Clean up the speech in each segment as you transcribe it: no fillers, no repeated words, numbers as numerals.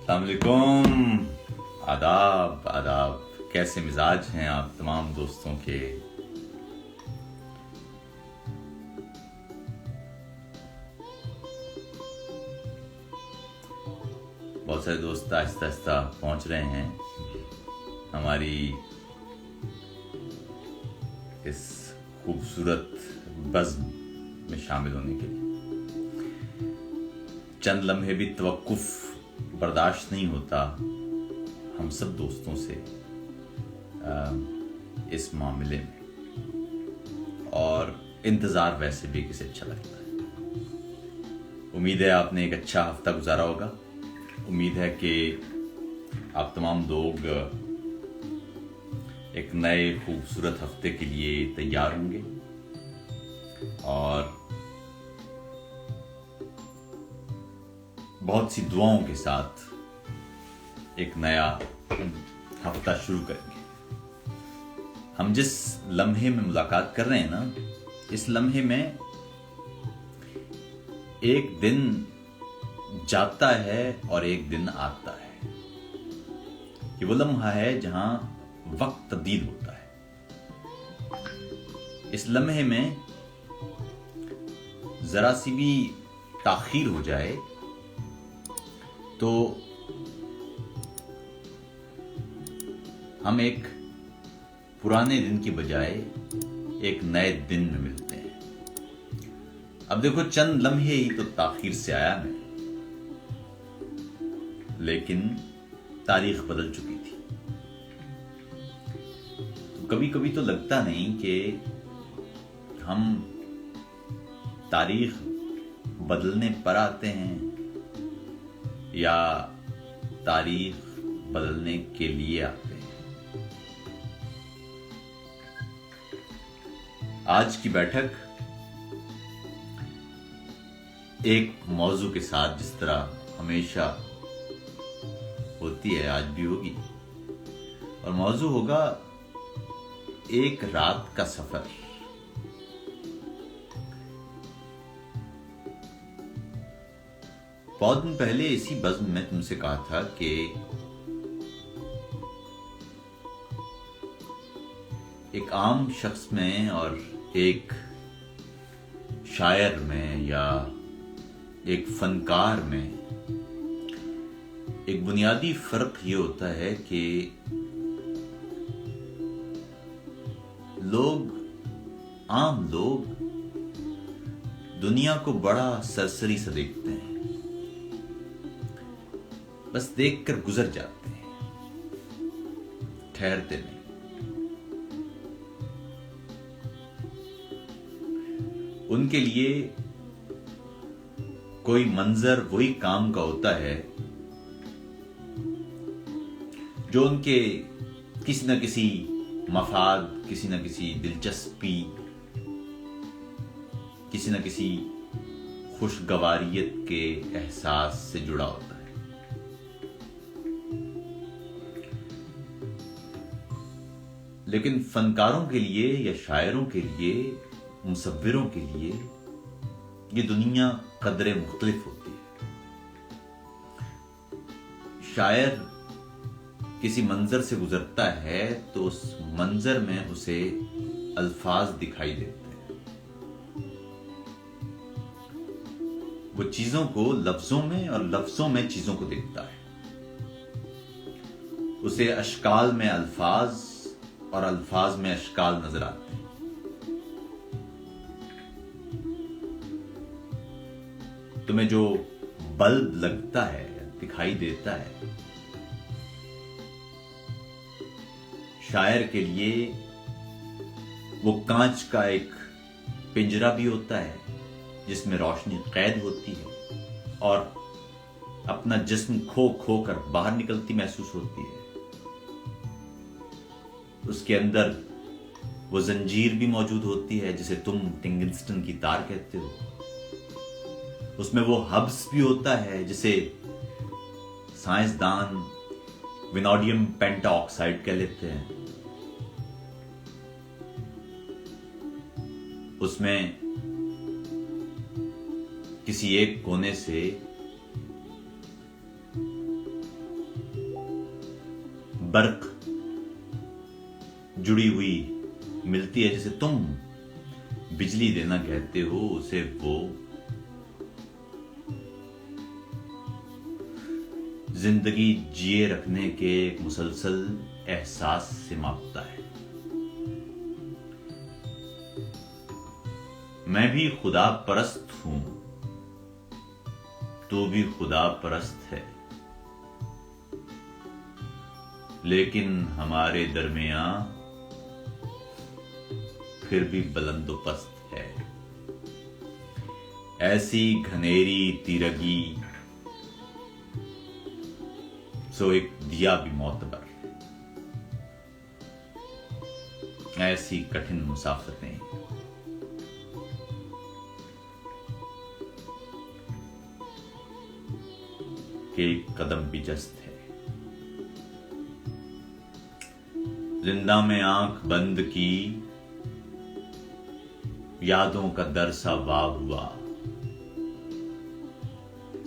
अस्सलामुअलैकुम। आदाब आदाब। कैसे मिजाज हैं आप तमाम दोस्तों के। बहुत सारे दोस्त आहिस्ता आहिस्ता पहुंच रहे हैं हमारी इस खूबसूरत बज़्म में शामिल होने के लिए। चंद लम्हे भी तवक्कुफ बर्दाश्त नहीं होता हम सब दोस्तों से इस मामले में, और इंतज़ार वैसे भी किसे अच्छा लगता है। उम्मीद है आपने एक अच्छा हफ्ता गुजारा होगा। उम्मीद है कि आप तमाम लोग एक नए खूबसूरत हफ्ते के लिए तैयार होंगे और बहुत सी दुआओं के साथ एक नया हफ्ता शुरू करेंगे। हम जिस लम्हे में मुलाकात कर रहे हैं ना, इस लम्हे में एक दिन जाता है और एक दिन आता है। ये वो लम्हा है जहां वक्त तब्दील होता है। इस लम्हे में जरा सी भी ताखीर हो जाए तो हम एक पुराने दिन की बजाय एक नए दिन में मिलते हैं। अब देखो, चंद लम्हे ही तो ताखीर से आया मैं, लेकिन तारीख बदल चुकी थी। तो कभी कभी तो लगता नहीं कि हम तारीख बदलने पर आते हैं या तारीख बदलने के लिए आते हैं। आज की बैठक एक मौजू के साथ, जिस तरह हमेशा होती है, आज भी होगी, और मौजू होगा एक रात का सफर। बहुत दिन पहले इसी बज़्म में तुमसे कहा था कि एक आम शख्स में और एक शायर में या एक फनकार में एक बुनियादी फर्क ये होता है कि आम लोग दुनिया को बड़ा सरसरी सा देखते हैं, बस देखकर गुजर जाते हैं, ठहरते नहीं। उनके लिए कोई मंजर वही काम का होता है जो उनके किसी न किसी मफाद, किसी न किसी दिलचस्पी, किसी न किसी खुशगवारियत के एहसास से जुड़ा होता है। लेकिन फनकारों के लिए या शायरों के लिए, मुसव्विरों के लिए ये दुनिया कदरे मुख्तलिफ होती है। शायर किसी मंजर से गुजरता है तो उस मंजर में उसे अल्फाज दिखाई देते हैं। वो चीजों को लफ्जों में और लफ्जों में चीजों को देखता है। उसे अशकाल में अल्फाज और अल्फाज में अशकाल नजर आते हैं। तुम्हें जो बल्ब लगता है, दिखाई देता है, शायर के लिए वो कांच का एक पिंजरा भी होता है जिसमें रोशनी कैद होती है और अपना जिस्म खो खो कर बाहर निकलती महसूस होती है। उसके अंदर वो जंजीर भी मौजूद होती है जिसे तुम टिंगस्टन की तार कहते हो। उसमें वो हब्स भी होता है जिसे साइंसदान विनोडियम पेंटाऑक्साइड कह लेते हैं। उसमें किसी एक कोने से बर्क जुड़ी हुई मिलती है, जिसे तुम बिजली देना कहते हो, उसे वो जिंदगी जिए रखने के एक मुसलसल एहसास से मापता है। मैं भी खुदा परस्त हूं, तू भी खुदा परस्त है, लेकिन हमारे दरमियान फिर भी बुलंदोपस्त है। ऐसी घनेरी तिरगी सो एक दिया भी मोतबर, ऐसी कठिन मुसाफिरें के एक कदम भी जस्त है। जिंदा में आंख बंद की यादों का दर सा वाह हुआ,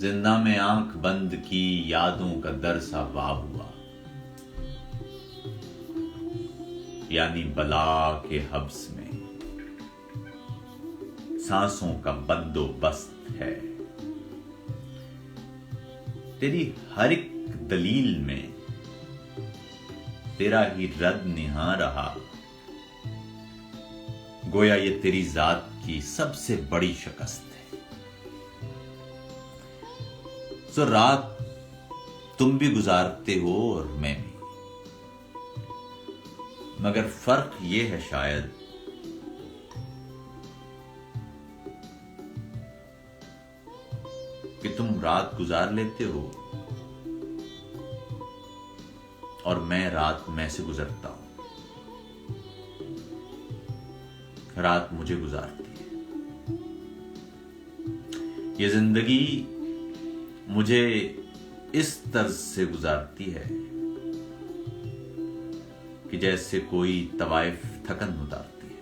जिंदा में आंख बंद की यादों का दर सा वाह हुआ, यानी बला के हब्स में सांसों का बंदोबस्त है। तेरी हर एक दलील में तेरा ही रद निहा रहा, गोया ये तेरी जात की सबसे बड़ी शिकस्त है। सो रात तुम भी गुजारते हो और मैं भी, मगर फर्क ये है शायद कि तुम रात गुजार लेते हो और मैं रात में से गुजरता हूं। रात मुझे गुजारती है। ये जिंदगी मुझे इस तर्ज से गुजारती है कि जैसे कोई तवाइफ थकन उतारती है।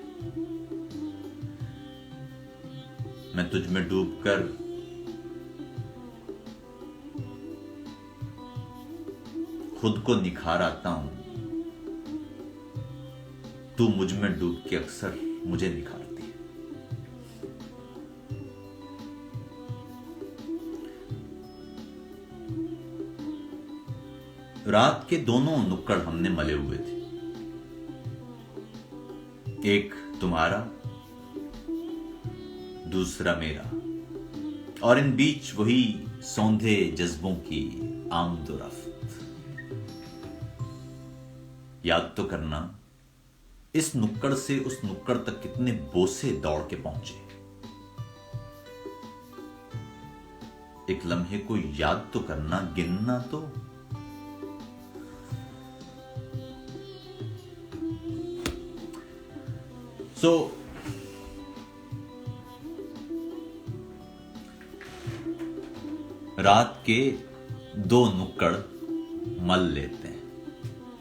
मैं तुझ में डूबकर खुद को निखार आता हूं, तू मुझ में डूब के अक्सर मुझे निखारती है। रात के दोनों नुक्कड़ हमने मले हुए थे, एक तुम्हारा, दूसरा मेरा, और इन बीच वही सौंधे जज्बों की आमदोरफ्त। याद तो करना, इस नुक्कड़ से उस नुक्कड़ तक कितने बोसे दौड़ के पहुंचे। एक लम्हे को याद तो करना, गिनना तो। रात के दो नुक्कड़ मल लेते हैं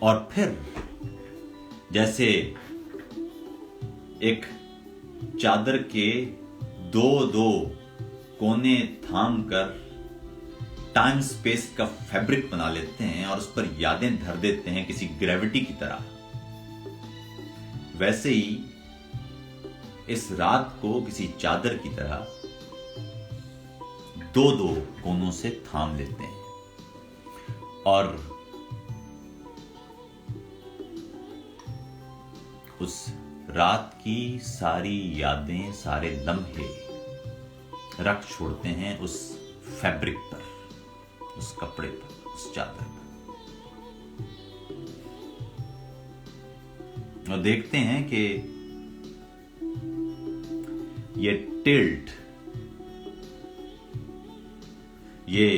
और फिर जैसे एक चादर के दो दो कोने थाम कर टाइम स्पेस का फैब्रिक बना लेते हैं और उस पर यादें धर देते हैं किसी ग्रेविटी की तरह। वैसे ही इस रात को किसी चादर की तरह दो दो कोनों से थाम लेते हैं और उस रात की सारी यादें, सारे लम्हे रख छोड़ते हैं उस फैब्रिक पर, उस कपड़े पर, उस चादर पर, और देखते हैं कि ये टिल्ट, ये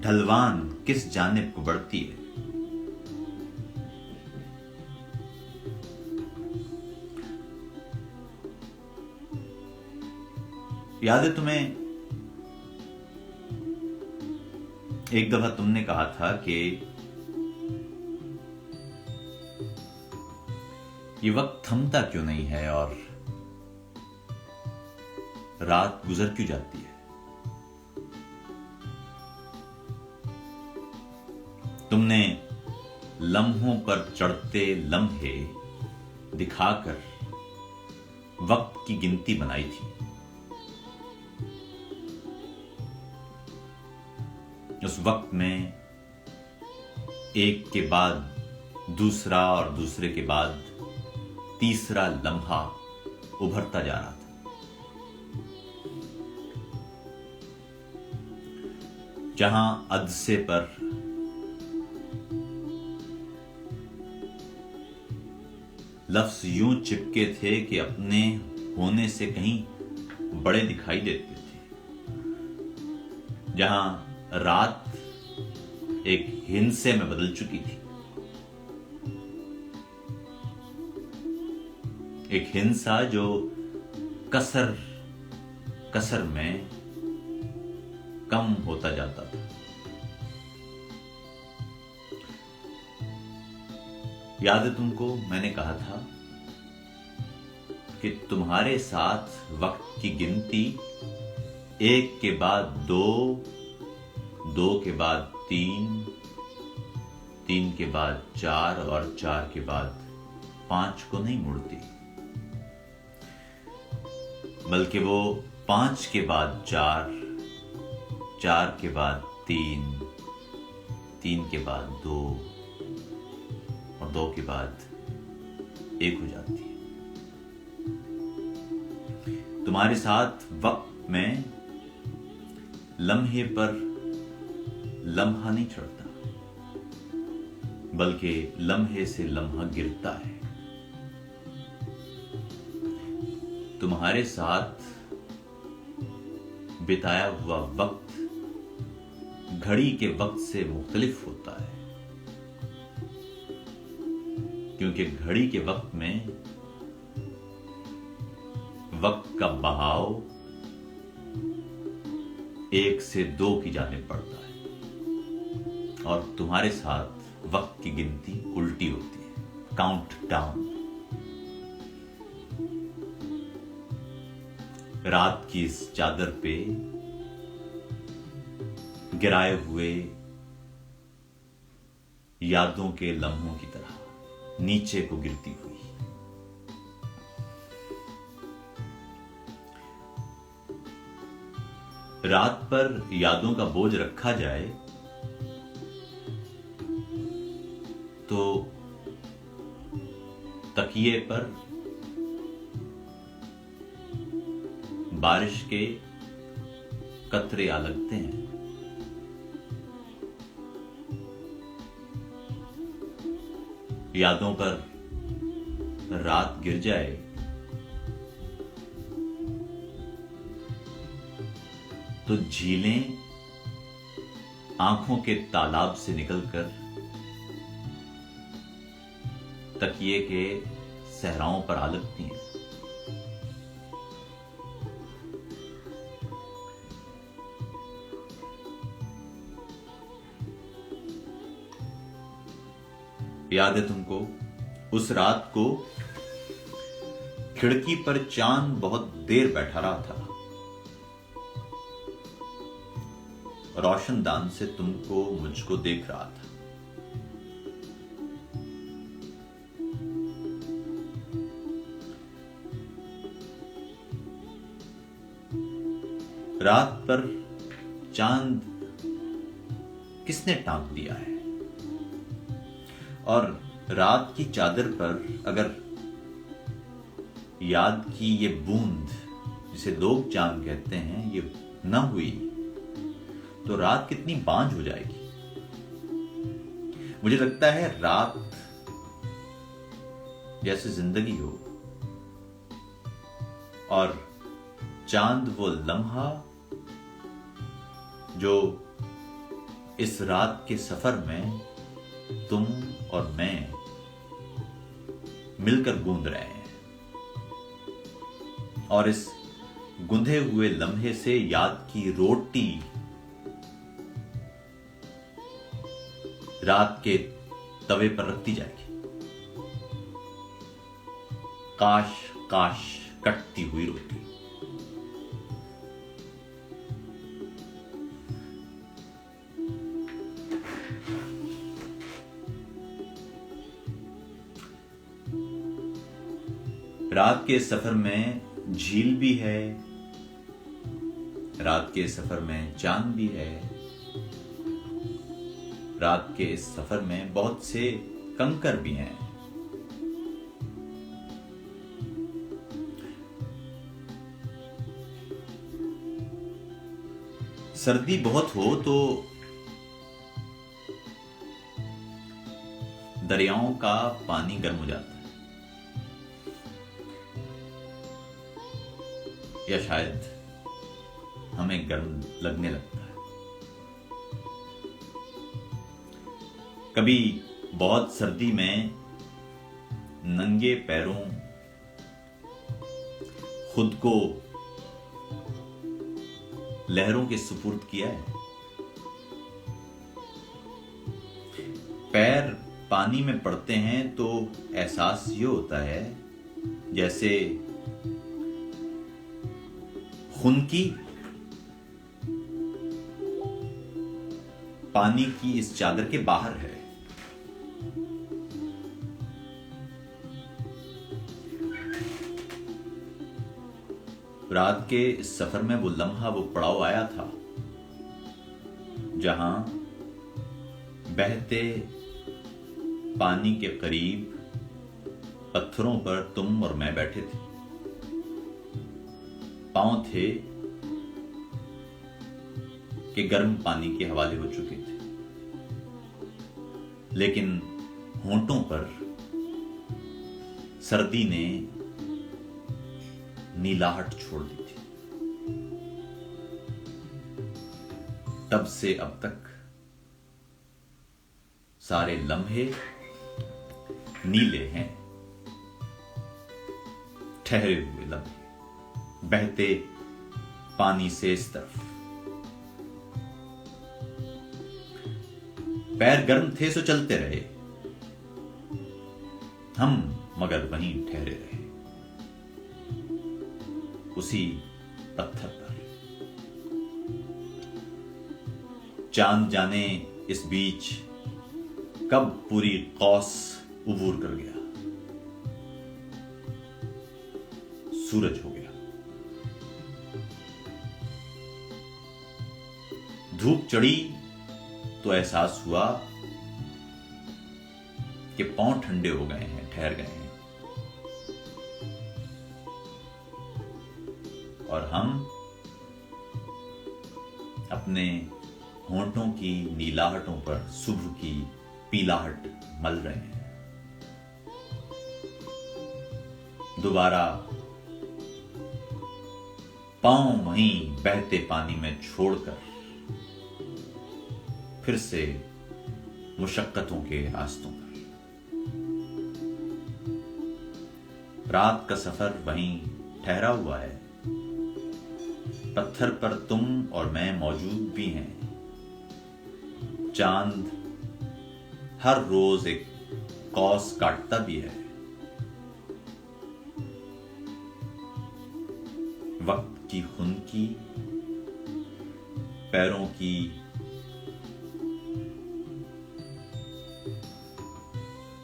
ढलवान किस जानिब को बढ़ती है। याद है तुम्हें, एक दफा तुमने कहा था कि ये वक्त थमता क्यों नहीं है और रात गुजर क्यों जाती है। लम्हों पर चढ़ते लम्हे दिखाकर वक्त की गिनती बनाई थी। उस वक्त में एक के बाद दूसरा और दूसरे के बाद तीसरा लम्हा उभरता जा रहा था। जहां अदसे पर लफ्ज यूं चिपके थे कि अपने होने से कहीं बड़े दिखाई देते थे, जहां रात एक हिंसे में बदल चुकी थी, एक हिंसा जो कसर कसर में कम होता जाता था। याद है तुमको, मैंने कहा था कि तुम्हारे साथ वक्त की गिनती एक के बाद दो, दो के बाद तीन, तीन के बाद चार और चार के बाद पांच को नहीं मुड़ती, बल्कि वो पांच के बाद चार, चार के बाद तीन, तीन के बाद दो और दो के बाद एक हो जाती है। तुम्हारे साथ वक्त में लम्हे पर लम्हा नहीं चढ़ता, बल्कि लम्हे से लम्हा गिरता है। तुम्हारे साथ बिताया हुआ वक्त घड़ी के वक्त से मुख्तलिफ होता है, क्योंकि घड़ी के वक्त में वक्त का बहाव एक से दो की जानिब बढ़ता है और तुम्हारे साथ वक्त की गिनती उल्टी होती है, काउंट डाउन। रात की इस चादर पे गिराए हुए यादों के लम्हों की तरह नीचे को गिरती हुई। रात पर यादों का बोझ रखा जाए तो तकिए पर बारिश के कतरे आ लगते हैं। यादों पर रात गिर जाए तो झीलें आंखों के तालाब से निकलकर तकिए के सहराओं पर आ लगती हैं। याद है तुमको, उस रात को खिड़की पर चांद बहुत देर बैठा रहा था। रोशनदान से तुमको मुझको देख रहा था। रात पर चांद किसने टांग दिया है? और रात की चादर पर अगर याद की ये बूंद, जिसे लोग चांद कहते हैं, ये न हुई तो रात कितनी बांझ हो जाएगी। मुझे लगता है रात जैसे जिंदगी हो और चांद वो लम्हा जो इस रात के सफर में तुम और मैं मिलकर गूंद रहे हैं, और इस गुंधे हुए लम्हे से याद की रोटी रात के तवे पर रखती जाएगी। काश काश कटती हुई रोटी। रात के सफर में झील भी है, रात के सफर में चांद भी है, रात के इस सफर में बहुत से कंकर भी हैं। सर्दी बहुत हो तो दरियाओं का पानी गर्म हो जाता है, या शायद हमें गर्म लगने लगता है। कभी बहुत सर्दी में नंगे पैरों खुद को लहरों के सुपुर्द किया है। पैर पानी में पड़ते हैं तो एहसास ये होता है जैसे खुनकी पानी की इस चादर के बाहर है। रात के इस सफर में वो लम्हा, वो पड़ाव आया था जहां बहते पानी के करीब पत्थरों पर तुम और मैं बैठे थे। पांव थे कि गर्म पानी के हवाले हो चुके थे, लेकिन होंठों पर सर्दी ने नीलाहट छोड़ दी थी। तब से अब तक सारे लम्हे नीले हैं, ठहरे हुए लम्हे बहते पानी से इस तरफ। पैर गर्म थे सो चलते रहे हम, मगर वहीं ठहरे रहे उसी पत्थर पर। चांद जाने इस बीच कब पूरी कौस उबूर कर गया, सूरज हो गया। धूप चढ़ी तो एहसास हुआ कि पांव ठंडे हो गए हैं, ठहर गए हैं, और हम अपने होंठों की नीलाहटों पर सुबह की पीलाहट मल रहे हैं। दोबारा पांव वहीं बहते पानी में छोड़कर फिर से मुशक्कतों के रास्तों पर। रात का सफर वहीं ठहरा हुआ है, पत्थर पर तुम और मैं मौजूद भी हैं। चांद हर रोज एक कौस काटता भी है। वक्त की खुनकी पैरों की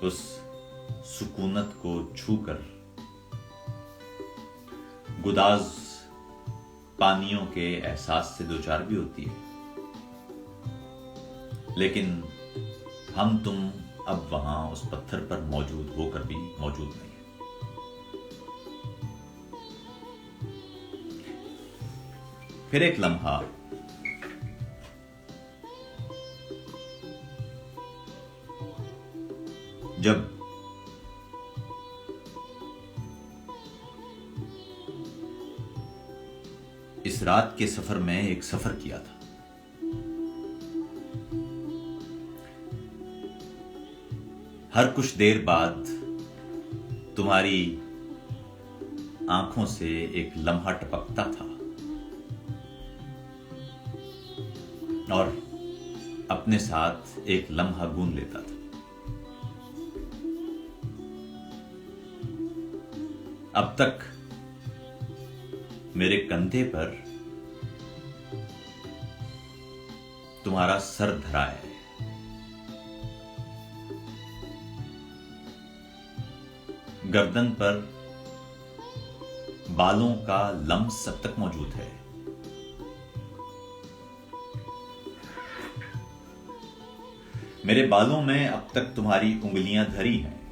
उस सुकूनत को छूकर गुदाज पानियों के एहसास से दो चार भी होती है, लेकिन हम तुम अब वहां उस पत्थर पर मौजूद होकर भी मौजूद नहीं है। फिर एक लम्हा जब इस रात के सफर में एक सफर किया था। हर कुछ देर बाद तुम्हारी आंखों से एक लम्हा टपकता था और अपने साथ एक लम्हा गूंथ लेता था। अब तक मेरे कंधे पर तुम्हारा सर धरा है, गर्दन पर बालों का लम्स अब तक मौजूद है। मेरे बालों में अब तक तुम्हारी उंगलियां धरी हैं।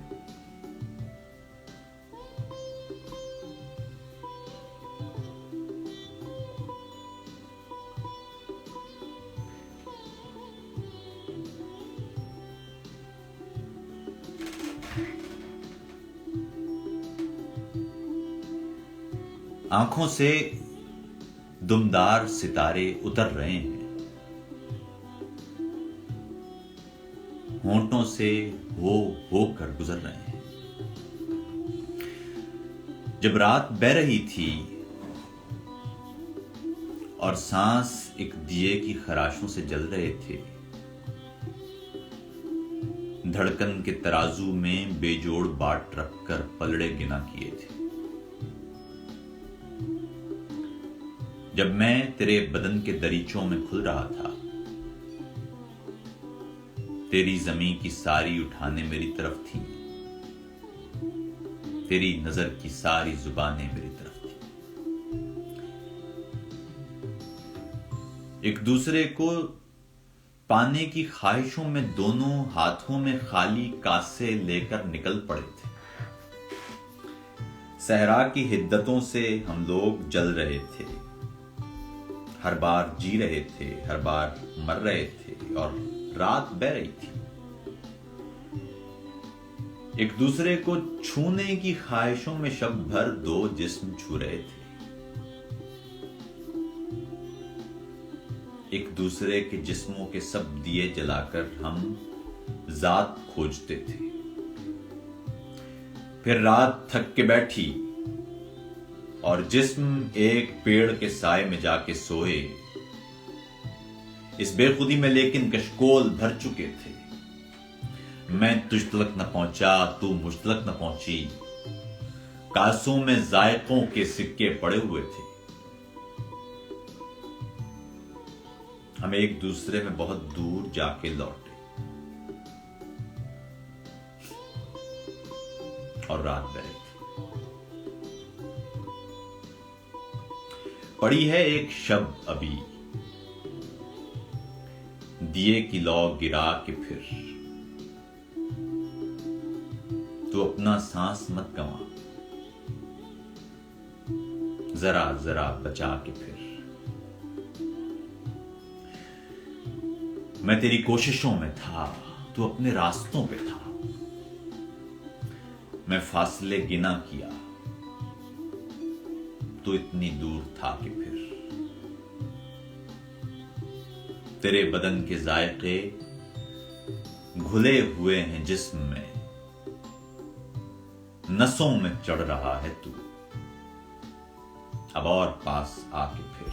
आंखों से दुमदार सितारे उतर रहे हैं। होंठों से हो कर गुजर रहे हैं। जब रात बह रही थी और सांस एक दिए की खराशों से जल रहे थे, धड़कन के तराजू में बेजोड़ बाट रखकर पलड़े गिना किए थे। जब मैं तेरे बदन के दरीचों में खुल रहा था, तेरी जमीन की सारी उठाने मेरी तरफ थी, तेरी नजर की सारी जुबानें मेरी तरफ थी। एक दूसरे को पाने की ख्वाहिशों में दोनों हाथों में खाली कासे लेकर निकल पड़े थे। सहरा की हिद्दतों से हम लोग जल रहे थे, हर बार जी रहे थे, हर बार मर रहे थे और रात बह रही थी। एक दूसरे को छूने की ख्वाहिशों में शब भर दो जिस्म छू रहे थे। एक दूसरे के जिस्मों के सब दिए जलाकर हम जात खोजते थे। फिर रात थक के बैठी और जिस्म एक पेड़ के साए में जाके सोए। इस बेखुदी में लेकिन कशकोल भर चुके थे। मैं तुझ तलक न पहुंचा, तू मुझ तलक न पहुंची। कासों में जायकों के सिक्के पड़े हुए थे। हम एक दूसरे में बहुत दूर जाके लौटे और रात बह रही थी। पड़ी है एक शब अभी, दिए की लौ गिरा के फिर तू अपना सांस मत गंवा, जरा जरा बचा के फिर। मैं तेरी कोशिशों में था, तू अपने रास्तों पे था। मैं फासले गिना किया, तू इतनी दूर था कि फिर। तेरे बदन के जायके घुले हुए हैं जिस्म में, नसों में चढ़ रहा है तू, अब और पास आके फिर।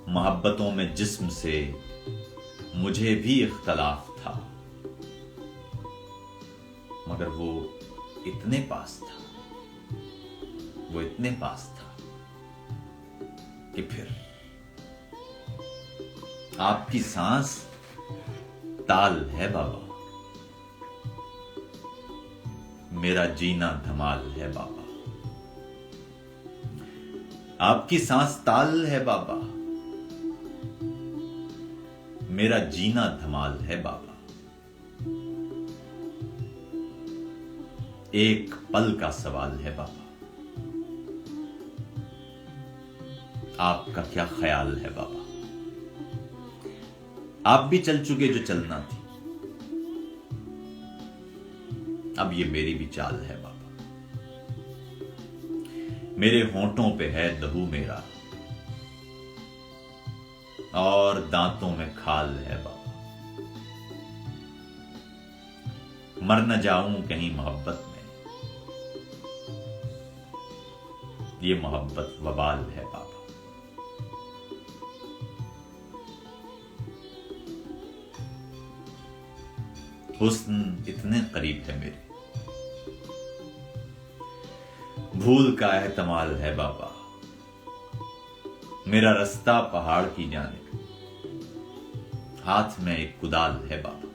मोहब्बतों में जिस्म से मुझे भी इख्तलाफ था, मगर वो इतने पास था, वो इतने पास था कि फिर आपकी सांस ताल है बाबा, मेरा जीना धमाल है बाबा। आपकी सांस ताल है बाबा, मेरा जीना धमाल है बाबा। एक पल का सवाल है बाबा, आपका क्या ख्याल है बाबा। आप भी चल चुके जो चलना थी, अब ये मेरी भी चाल है बाबा। मेरे होंठों पे है लहू मेरा और दांतों में खाल है बाबा। मर न जाऊं कहीं मोहब्बत में, ये मोहब्बत वबाल है बाबा। हुस्न इतने करीब है मेरे, भूल का एहतमाल है बाबा। मेरा रास्ता पहाड़ की जाने, हाथ में एक कुदाल है बाबा।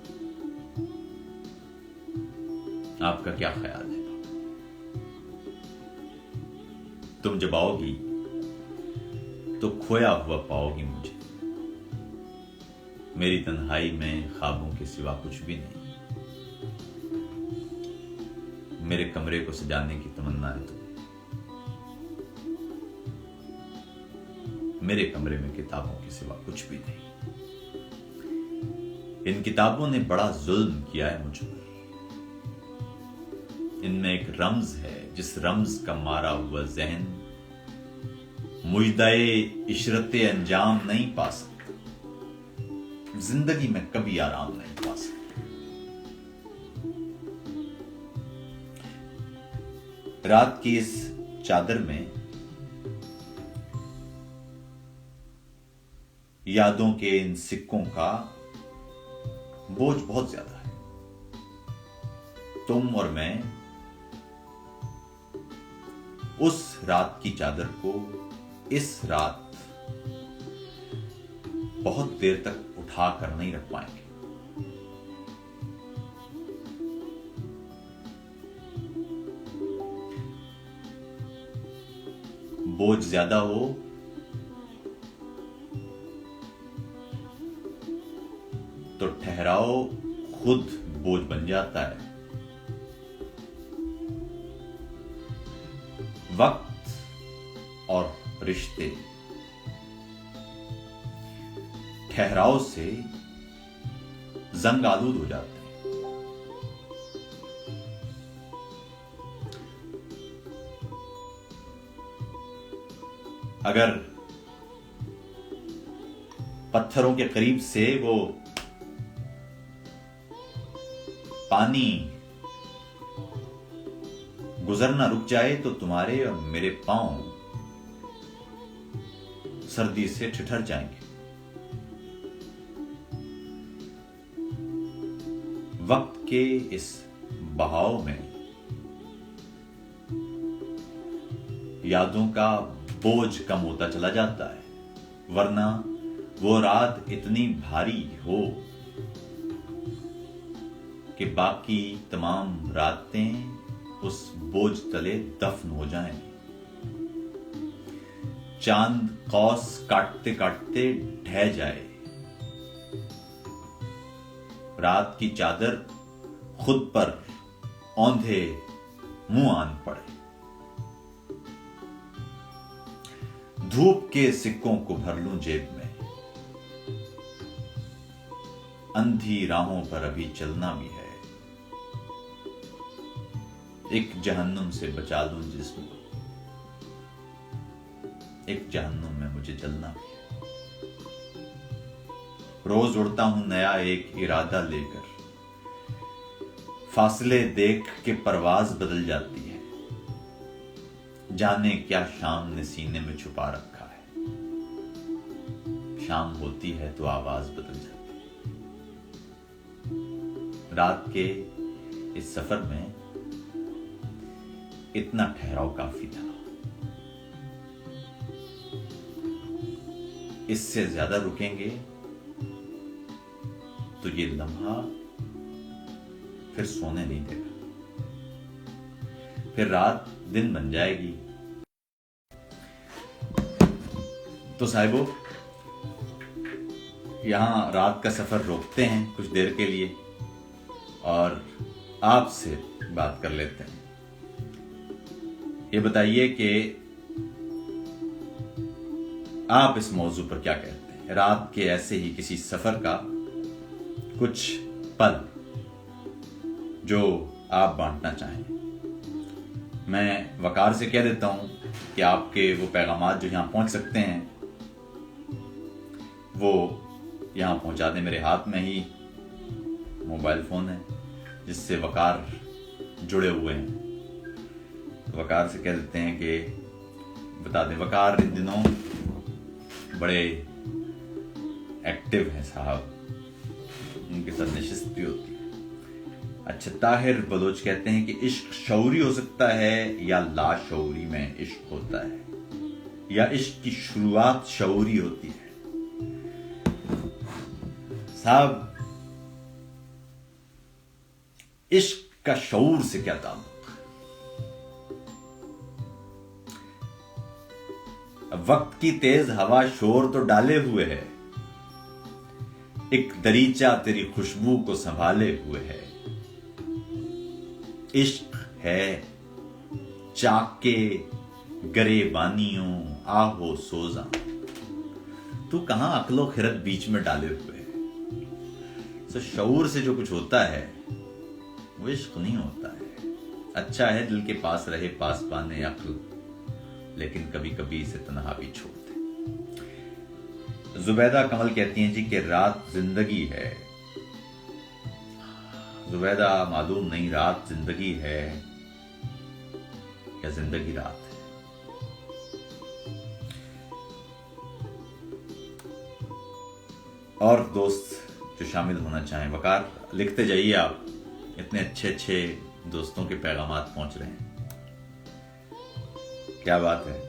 आपका क्या ख्याल है बाबा? तुम जब आओगी तो खोया हुआ पाओगी मुझे। मेरी तन्हाई में ख्वाबों के सिवा कुछ भी नहीं। मेरे कमरे को सजाने की तमन्ना है तुम्हें। मेरे कमरे में किताबों के सिवा कुछ भी नहीं। इन किताबों ने बड़ा जुल्म किया है मुझ पर। इनमें एक रम्ज है, जिस रम्ज का मारा हुआ जहन मुजदाए इशरते अंजाम नहीं पा सकता, जिंदगी में कभी आराम नहीं पा सकता। रात की इस चादर में यादों के इन सिक्कों का बोझ बहुत ज्यादा है। तुम और मैं उस रात की चादर को इस रात बहुत देर तक उठा कर नहीं रख पाएंगे। बोझ ज्यादा हो तो ठहराव खुद बोझ बन जाता है। वक्त और रिश्ते ठहराव से जंग आलूद हो जाते हैं। अगर पत्थरों के करीब से वो पानी गुजरना रुक जाए तो तुम्हारे और मेरे पांव सर्दी से ठिठुर जाएंगे। वक्त के इस बहाव में यादों का बोझ कम होता चला जाता है, वरना वो रात इतनी भारी हो कि बाकी तमाम रातें उस बोझ तले दफन हो जाएं। चांद कौस काटते काटते ढह जाए, रात की चादर खुद पर औंधे मुंह आन पड़े। धूप के सिक्कों को भर लूं जेब में, अंधी राहों पर अभी चलना भी है। एक जहन्नुम से बचा लूं जिस्म को, एक जहन्नुम में मुझे जलना भी है। रोज उड़ता हूं नया एक इरादा लेकर, फासले देख के परवाज बदल जाती है। जाने क्या शाम ने सीने में छुपा रखा है, शाम होती है तो आवाज बदल जाती है। रात के इस सफर में इतना ठहराव काफी था। इससे ज्यादा रुकेंगे तो ये लम्हा फिर सोने नहीं देगा, फिर रात दिन बन जाएगी। तो साहिबो, यहां रात का सफर रोकते हैं कुछ देर के लिए और आपसे बात कर लेते हैं। ये बताइए कि आप इस मौजू पर क्या कहते हैं। रात के ऐसे ही किसी सफर का कुछ पल जो आप बांटना चाहें। मैं वकार से कह देता हूं कि आपके वो पैगामात जो यहां पहुंच सकते हैं वो यहां पहुंचा दें। मेरे हाथ में ही मोबाइल फोन है जिससे वकार जुड़े हुए हैं। वकार से कह देते हैं कि बता दें, वकार इन दिनों बड़े एक्टिव हैं साहब, उनके साथ नशिस्त भी होती है। अच्छा, ताहिर बलोच कहते हैं कि इश्क शऊरी हो सकता है या लाशऊरी में इश्क होता है, या इश्क की शुरुआत शऊरी होती है। साहब, इश्क का शऊर से क्या ताल्लुक? वक्त की तेज हवा शोर तो डाले हुए है, एक दरीचा तेरी खुशबू को संभाले हुए है। इश्क है चाके गरेबानियों आहो सोजा, तू कहां अक्लो खिरत बीच में डाले हुए है। तो शऊर से जो कुछ होता है वो इश्क नहीं होता है। अच्छा है दिल के पास रहे पास पाने अक्ल, लेकिन कभी कभी इसे तन्हा भी छोड़ दे। जुबैदा कमल कहती हैं जी कि रात जिंदगी है। जुबैदा मालूम नहीं रात जिंदगी है या जिंदगी रात है। और दोस्त जो शामिल होना चाहें, वकार लिखते जाइए। आप इतने अच्छे अच्छे दोस्तों के पैगामात पहुंच रहे हैं, क्या बात है।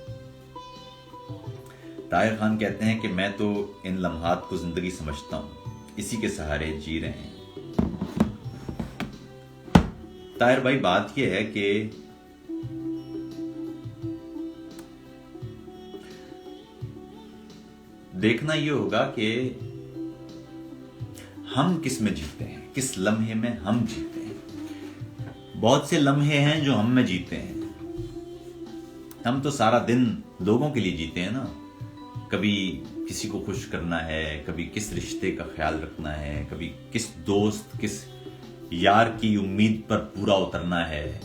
ताहिर खान कहते हैं कि मैं तो इन लम्हात को जिंदगी समझता हूं, इसी के सहारे जी रहे हैं। ताहिर भाई बात यह है कि देखना यह होगा कि हम किस में जीते हैं, किस लम्हे में हम जीते हैं। बहुत से लम्हे हैं जो हम में जीते हैं। हम तो सारा दिन लोगों के लिए जीते हैं ना। कभी किसी को खुश करना है, कभी किस रिश्ते का ख्याल रखना है, कभी किस दोस्त किस यार की उम्मीद पर पूरा उतरना है,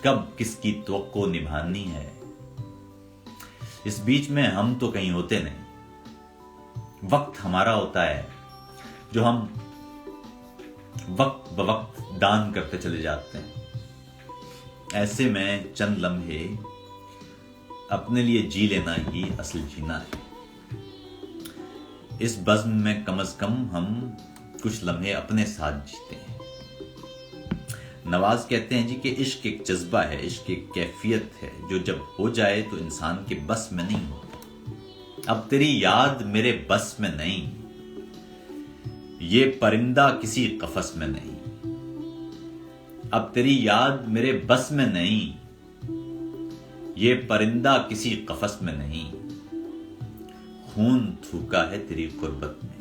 कब किसकी तवक्को निभानी है। इस बीच में हम तो कहीं होते नहीं। वक्त हमारा होता है जो हम वक्त बवक्त दान करते चले जाते हैं। ऐसे में चंद लम्हे अपने लिए जी लेना ही असल जीना है। इस बज़्म में कम से कम हम कुछ लम्हे अपने साथ जीते हैं। नवाज कहते हैं जी कि इश्क एक जज्बा है, इश्क एक कैफियत है जो जब हो जाए तो इंसान के बस में नहीं होता। अब तेरी याद मेरे बस में नहीं, ये परिंदा किसी कफस में नहीं। अब तेरी याद मेरे बस में नहीं, ये परिंदा किसी कफस में नहीं। खून थूका है तेरी गुर्बत में,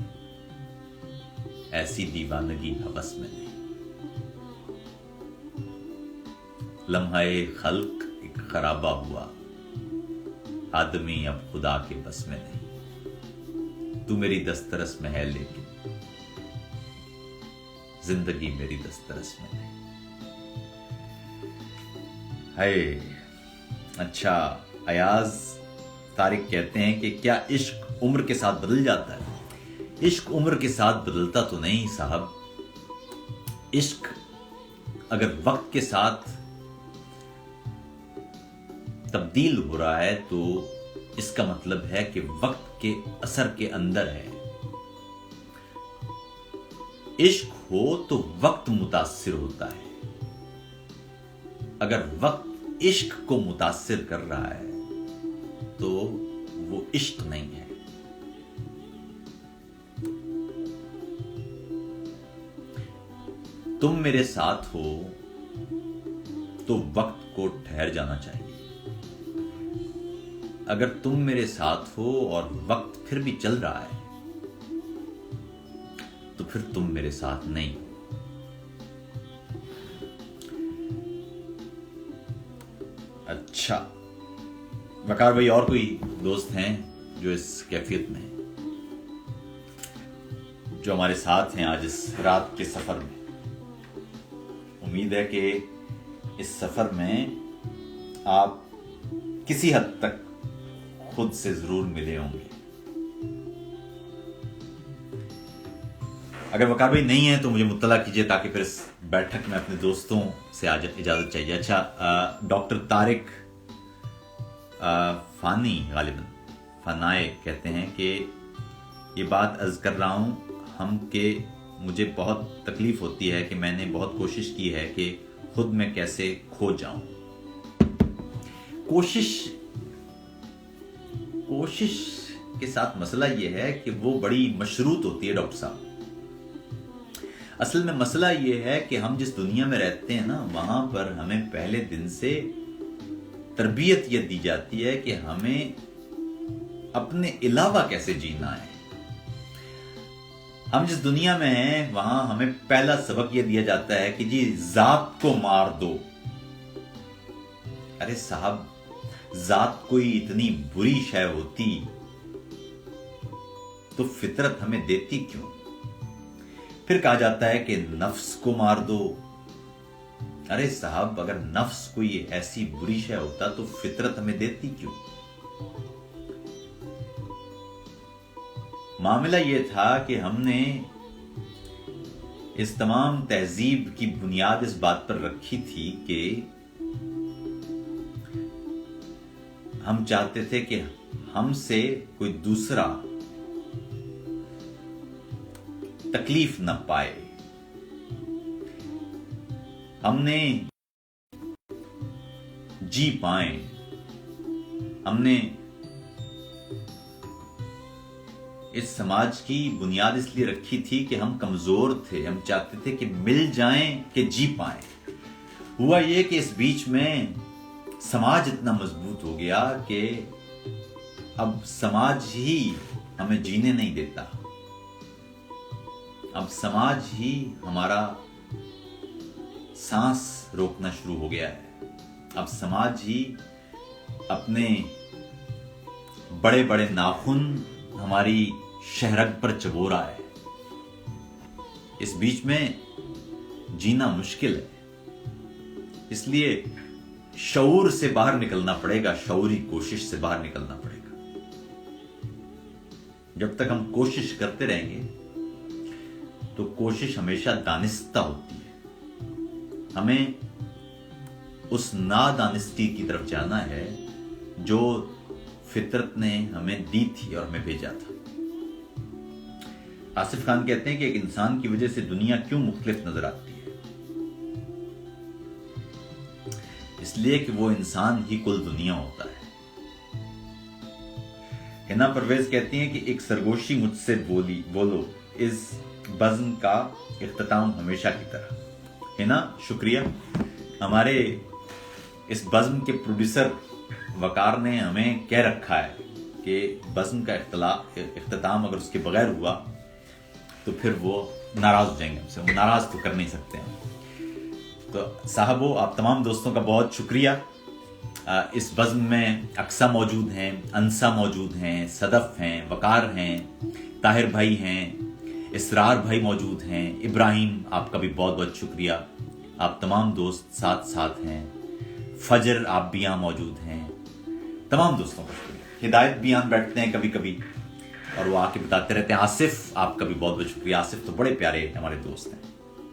ऐसी दीवानगी हवस में नहीं। लम्हाए खल्क एक खराबा हुआ, आदमी अब खुदा के बस में नहीं। तू मेरी दस्तरस में है लेकिन जिंदगी मेरी दस्तरस में नहीं। हाय। अच्छा, अयाज तारिक कहते हैं कि क्या इश्क उम्र के साथ बदल जाता है? इश्क उम्र के साथ बदलता तो नहीं साहब। इश्क अगर वक्त के साथ तब्दील हो रहा है तो इसका मतलब है कि वक्त के असर के अंदर है। इश्क हो तो वक्त मुतासिर होता है। अगर वक्त इश्क को मुतासिर कर रहा है तो वो इश्क नहीं है। तुम मेरे साथ हो तो वक्त को ठहर जाना चाहिए। अगर तुम मेरे साथ हो और वक्त फिर भी चल रहा है तो फिर तुम मेरे साथ नहीं हो। अच्छा वकार भाई, और कोई दोस्त हैं जो इस कैफियत में हैं, जो हमारे साथ हैं आज इस रात के सफर में? उम्मीद है कि इस सफर में आप किसी हद तक खुद से जरूर मिले होंगे। अगर वकार भाई नहीं है तो मुझे मुत्तला कीजिए ताकि फिर इस बैठक में अपने दोस्तों से आज इजाजत चाहिए। अच्छा, डॉक्टर तारिक फानी गालिबन फनाए कहते हैं कि ये बात अर्ज कर रहा हूं हम के मुझे बहुत तकलीफ होती है कि मैंने बहुत कोशिश की है कि खुद में कैसे खो जाऊं। कोशिश के साथ मसला यह है कि वो बड़ी मशरूत होती है डॉक्टर साहब। असल में मसला यह है कि हम जिस दुनिया में रहते हैं ना, वहां पर हमें पहले दिन से तरबियत यह दी जाती है कि हमें अपने अलावा कैसे जीना है। हम जिस दुनिया में हैं वहां हमें पहला सबक यह दिया जाता है कि जी जात को मार दो। अरे साहब, जात कोई इतनी बुरी शय होती तो फितरत हमें देती क्यों। फिर कहा जाता है कि नफ्स को मार दो। अरे साहब, अगर नफ्स कोई ऐसी बुरी शय होता तो फितरत हमें देती क्यों। मामला यह था कि हमने इस तमाम तहजीब की बुनियाद इस बात पर रखी थी कि हम चाहते थे कि हमसे कोई दूसरा तकलीफ न पाए। हमने जी पाए। हमने इस समाज की बुनियाद इसलिए रखी थी कि हम कमजोर थे। हम चाहते थे कि मिल जाएं कि जी पाएं। हुआ ये कि इस बीच में समाज इतना मजबूत हो गया कि अब समाज ही हमें जीने नहीं देता। अब समाज ही हमारा सांस रोकना शुरू हो गया है। अब समाज ही अपने बड़े बड़े नाखून हमारी शहरग पर चबो रहा है। इस बीच में जीना मुश्किल है। इसलिए शऊर से बाहर निकलना पड़ेगा, शऊरी कोशिश से बाहर निकलना पड़ेगा। जब तक हम कोशिश करते रहेंगे तो कोशिश हमेशा दानिस्ता होती है। हमें उस नादानिस्ती की तरफ जाना है जो फितरत ने हमें दी थी और हमें भेजा था। आसिफ खान कहते हैं कि एक इंसान की वजह से दुनिया क्यों मुख्तलिफ नजर आती है। इसलिए कि वो इंसान ही कुल दुनिया होता है। हिना परवेज कहती हैं कि एक सरगोशी मुझसे बोलो इस बज़्म का इख्तिताम हमेशा की तरह। हिना, शुक्रिया। हमारे इस बज़्म के प्रोड्यूसर वकार ने हमें कह रखा है कि बज़्म का इख्तिताम अगर उसके बगैर हुआ तो फिर वो नाराज हो जाएंगे हमसे। वो नाराज तो कर नहीं सकते हैं। तो साहबो, आप तमाम दोस्तों का बहुत शुक्रिया। इस बज़्म में अक्सा मौजूद हैं, अंसा मौजूद हैं, सदफ हैं, वकार हैं, ताहिर भाई हैं, इसरार भाई मौजूद हैं, इब्राहिम, आपका भी बहुत बहुत शुक्रिया। आप तमाम दोस्त साथ साथ हैं। फजर, आप भी यहाँ मौजूद हैं। तमाम दोस्तों का शुक्रिया। हिदायत भी यहाँ बैठते हैं कभी कभी और वो आके बताते रहते हैं। आसिफ, आपका भी बहुत बहुत शुक्रिया। आसिफ तो बड़े प्यारे हमारे दोस्त हैं।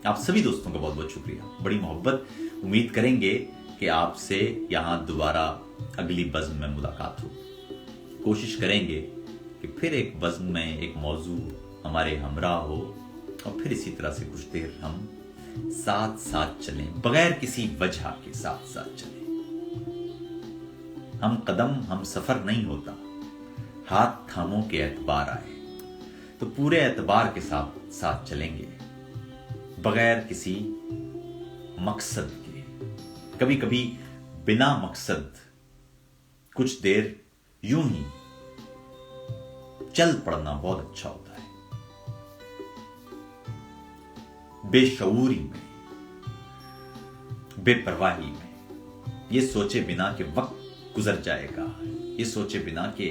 आप सभी दोस्तों का बहुत बहुत शुक्रिया, बड़ी मोहब्बत। उम्मीद करेंगे कि आपसे यहाँ दोबारा अगली बज़्म में मुलाकात हो। कोशिश करेंगे कि फिर एक बज़्म में एक मौजू हमारे हमरा हो और फिर इसी तरह से कुछ देर हम साथ साथ चलें, बगैर किसी वजह के साथ साथ चलें। हम कदम हम सफर नहीं होता, हाथ थामों के एतबार आए तो पूरे एतबार के साथ साथ चलेंगे, बगैर किसी मकसद के। कभी कभी बिना मकसद कुछ देर यूं ही चल पड़ना बहुत अच्छा होता है। बेशऊरी में, बेपरवाही में, ये सोचे बिना कि वक्त गुजर जाएगा, ये सोचे बिना कि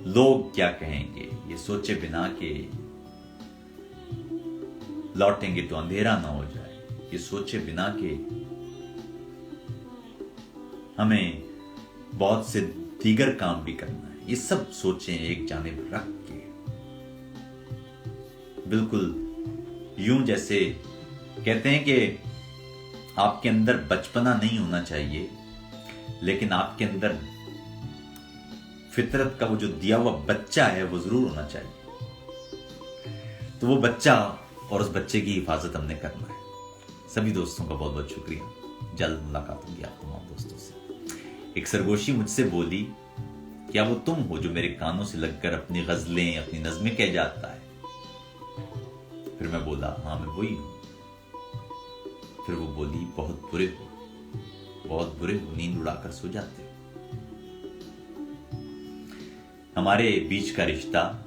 लोग क्या कहेंगे, ये सोचे बिना कि लौटेंगे तो अंधेरा ना हो जाए, ये सोचे बिना कि हमें बहुत से दीगर काम भी करना है, ये सब सोचें एक जानिब रख के। बिल्कुल यूं जैसे कहते हैं कि आपके अंदर बचपना नहीं होना चाहिए, लेकिन आपके अंदर फितरत का वो जो दिया हुआ बच्चा है वो जरूर होना चाहिए। तो वो बच्चा और उस बच्चे की हिफाजत हमने करना है। सभी दोस्तों का बहुत बहुत शुक्रिया। जल्द मुलाकात होगी आप तमाम दोस्तों से। एक सरगोशी मुझसे बोली, क्या वो तुम हो जो मेरे कानों से लगकर अपनी गजलें, अपनी नज़में कह जाता है? फिर मैं बोला, हाँ मैं वही हूं। फिर वो बोली, बहुत बुरे हो, बहुत बुरे हो, नींद उड़ाकर सो जाते हो। हमारे बीच का रिश्ता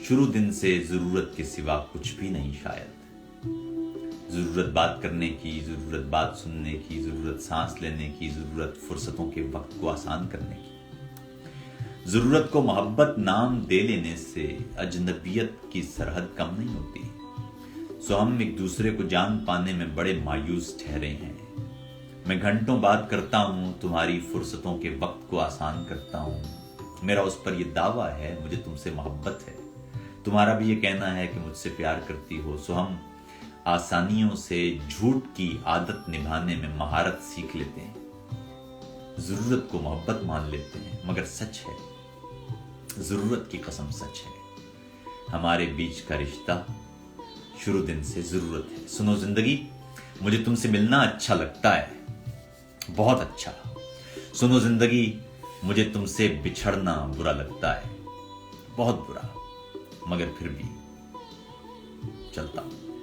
शुरू दिन से जरूरत के सिवा कुछ भी नहीं, शायद जरूरत बात करने की, जरूरत बात सुनने की, जरूरत सांस लेने की, जरूरत फुर्सतों के वक्त को आसान करने की। जरूरत को मोहब्बत नाम दे लेने से अजनबियत की सरहद कम नहीं होती। सो हम एक दूसरे को जान पाने में बड़े मायूस ठहरे हैं। मैं घंटों बात करता हूं, तुम्हारी फुर्सतों के वक्त को आसान करता हूं। मेरा उस पर यह दावा है, मुझे तुमसे मोहब्बत है। तुम्हारा भी ये कहना है कि मुझसे प्यार करती हो। सो हम आसानियों से झूठ की आदत निभाने में महारत सीख लेते हैं। जरूरत को मोहब्बत मान लेते हैं, मगर सच है, जरूरत की कसम सच है, हमारे बीच का रिश्ता शुरू दिन से जरूरत है। सुनो जिंदगी, मुझे तुमसे मिलना अच्छा लगता है, बहुत अच्छा। सुनो जिंदगी, मुझे तुमसे बिछड़ना बुरा लगता है, बहुत बुरा, मगर फिर भी चलता हूं।